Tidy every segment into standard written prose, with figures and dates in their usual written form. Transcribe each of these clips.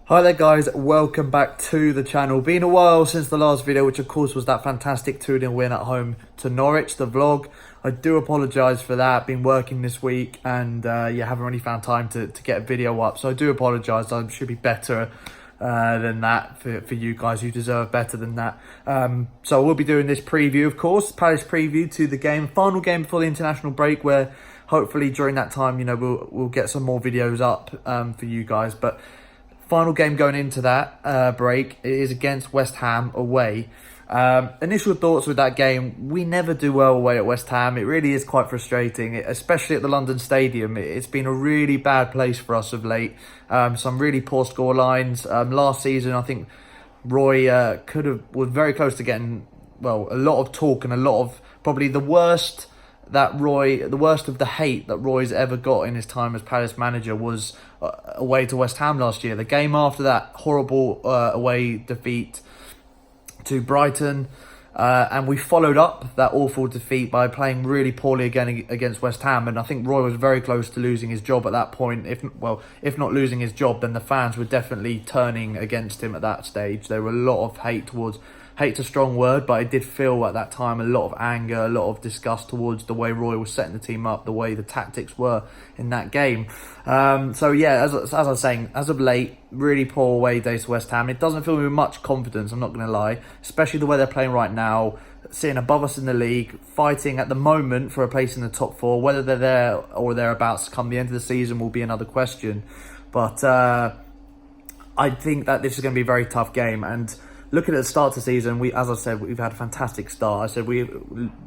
Hi there guys, welcome back to the channel. Been a while since the last video, which of course was that fantastic 2-0 win at home to Norwich, the vlog. I do apologise for that, been working this week and haven't really found time to get a video up. So I do apologise, I should be better than that for you guys who deserve better than that. So we'll be doing this preview, of course, Palace preview to the game, final game before the international break, where hopefully during that time, you know, we'll get some more videos up for you guys. But final game going into that break is against West Ham away. Initial thoughts with that game: we never do well away at West Ham. It really is quite frustrating, especially at the London Stadium. It's been a really bad place for us of late. Some really poor score lines. Last season, I think Roy was very close to getting, well, a lot of talk and a lot of probably the worst of the hate that Roy's ever got in his time as Palace manager was away to West Ham last year. The game after that horrible away defeat to Brighton, and we followed up that awful defeat by playing really poorly again against West Ham. And I think Roy was very close to losing his job at that point. If not losing his job, then the fans were definitely turning against him at that stage. There were a lot of hate's a strong word, but I did feel at that time a lot of anger, a lot of disgust towards the way Roy was setting the team up, the way the tactics were in that game. So yeah, as I was saying, as of late, really poor away days to West Ham. It doesn't fill me with much confidence, I'm not going to lie, especially the way they're playing right now, sitting above us in the league, fighting at the moment for a place in the top four. Whether they're there or thereabouts come the end of the season will be another question. But I think that this is going to be a very tough game. And looking at the start of the season, as I said, we've had a fantastic start. I said we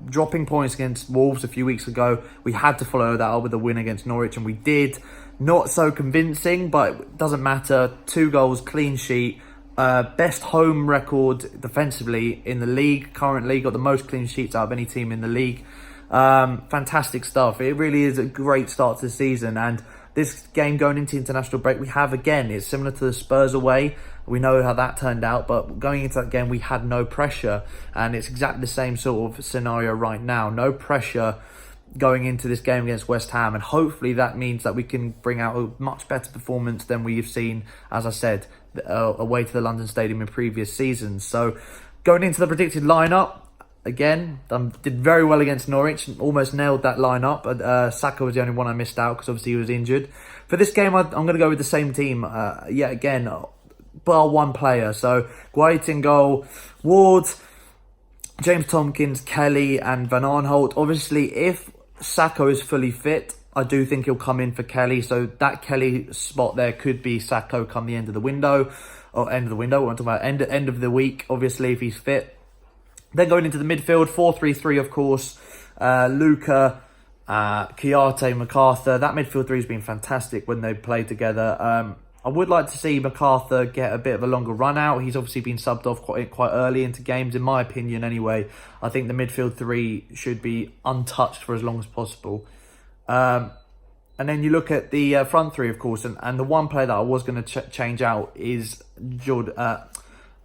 dropping points against Wolves a few weeks ago. We had to follow that up with a win against Norwich, and we did. Not so convincing, but it doesn't matter. 2 goals, clean sheet. Best home record defensively in the league currently. Got the most clean sheets out of any team in the league. Fantastic stuff. It really is a great start to the season. And this game going into international break, we have again, it's similar to the Spurs away. We know how that turned out, but going into that game, we had no pressure. And it's exactly the same sort of scenario right now. No pressure going into this game against West Ham. And hopefully that means that we can bring out a much better performance than we've seen, as I said, away to the London Stadium in previous seasons. So going into the predicted lineup, again, did very well against Norwich, almost nailed that lineup. But Saka was the only one I missed out because obviously he was injured. For this game, I'm going to go with the same team yet again, bar one player. So Guaita in goal, Ward, James Tompkins, Kelly and Van Aanholt. Obviously, if Saka is fully fit, I do think he'll come in for Kelly. So that Kelly spot there could be Saka come the end of the window. Or end of the window, we're talking about end of the week, obviously, if he's fit. Then going into the midfield, 4-3-3, of course. Luca, Chiarte, MacArthur. That midfield three has been fantastic when they played together. I would like to see MacArthur get a bit of a longer run out. He's obviously been subbed off quite early into games, in my opinion anyway. I think the midfield three should be untouched for as long as possible. And then you look at the front three, of course, and the one player that I was going to change out is Jeffrey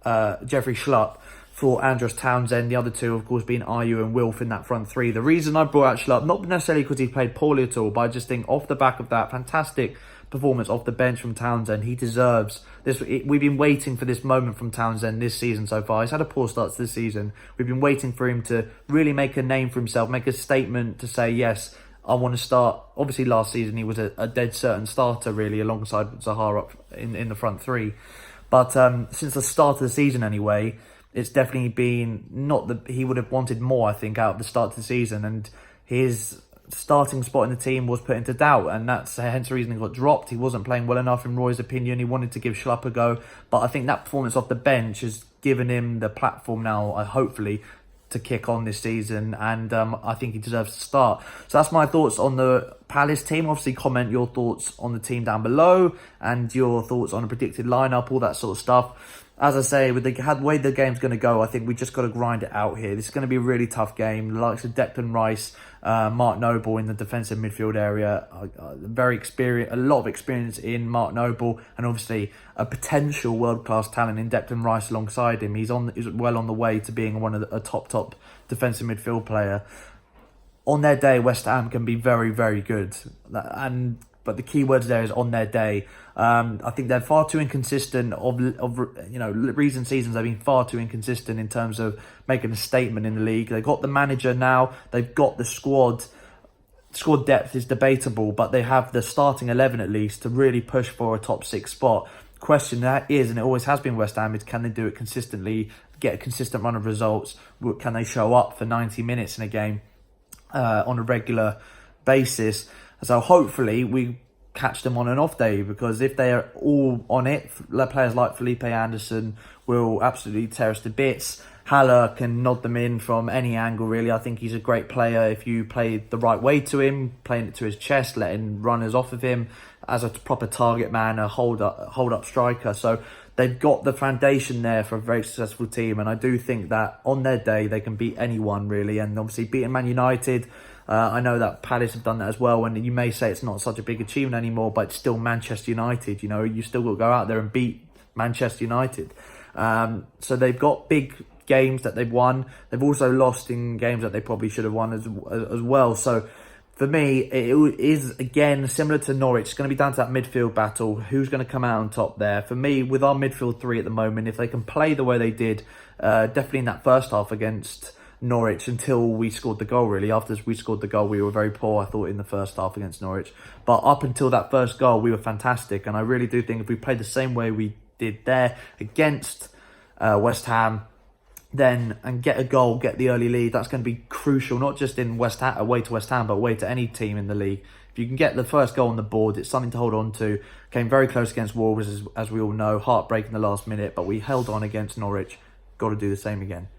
Schlupp for Andros Townsend. The other two, of course, being Ayew and Wilf in that front three. The reason I brought out Schlupp, not necessarily because he played poorly at all, but I just think off the back of that fantastic performance off the bench from Townsend, he deserves this. We've been waiting for this moment from Townsend this season so far. He's had a poor start to this season. We've been waiting for him to really make a name for himself, make a statement to say, yes, I want to start. Obviously, last season he was a dead certain starter, really, alongside Zaha up in the front three. But since the start of the season anyway, it's definitely been not that he would have wanted more, I think, out of the start of the season. And his starting spot in the team was put into doubt, and that's hence the reason he got dropped. He wasn't playing well enough in Roy's opinion. He wanted to give Schlupp a go, but I think that performance off the bench has given him the platform now, hopefully, to kick on this season, and I think he deserves to start. So that's my thoughts on the Palace team. Obviously, comment your thoughts on the team down below and your thoughts on a predicted lineup, all that sort of stuff. As I say, with the way the game's going to go, I think we just got to grind it out here. This is going to be a really tough game. The likes of Declan Rice, Mark Noble in the defensive midfield area, very experienced, a lot of experience in Mark Noble, and obviously a potential world-class talent in Declan Rice alongside him. He's well on the way to being a top defensive midfield player. On their day, West Ham can be very, very good, and but the key words there is on their day. I think they're far too inconsistent. Recent seasons they've been far too inconsistent in terms of making a statement in the league. They've got the manager now. They've got the squad. Squad depth is debatable, but they have the starting 11 at least to really push for a top 6 spot. Question that is, and it always has been West Ham, is can they do it consistently, get a consistent run of results? Can they show up for 90 minutes in a game on a regular basis? So hopefully we catch them on an off day, because if they are all on it, players like Felipe Anderson will absolutely tear us to bits. Haller can nod them in from any angle, really. I think he's a great player if you play the right way to him, playing it to his chest, letting runners off of him as a proper target man, a hold up striker. So they've got the foundation there for a very successful team, and I do think that on their day they can beat anyone, really. And obviously beating Man United, I know that Palace have done that as well, and you may say it's not such a big achievement anymore, but it's still Manchester United. You still got to go out there and beat Manchester United. So they've got big games that they've won. They've also lost in games that they probably should have won as well. So for me, it is again similar to Norwich. It's going to be down to that midfield battle. Who's going to come out on top there? For me, with our midfield 3 at the moment, if they can play the way they did, definitely in that first half against Norwich until we scored the goal, really. After we scored the goal, we were very poor, I thought, in the first half against Norwich. But up until that first goal, we were fantastic. And I really do think if we played the same way we did there against West Ham, and get a goal, get the early lead, that's going to be crucial, not just in away to West Ham, but away to any team in the league. If you can get the first goal on the board, it's something to hold on to. Came very close against Wolves, as we all know, heartbreak in the last minute, but we held on against Norwich. Got to do the same again.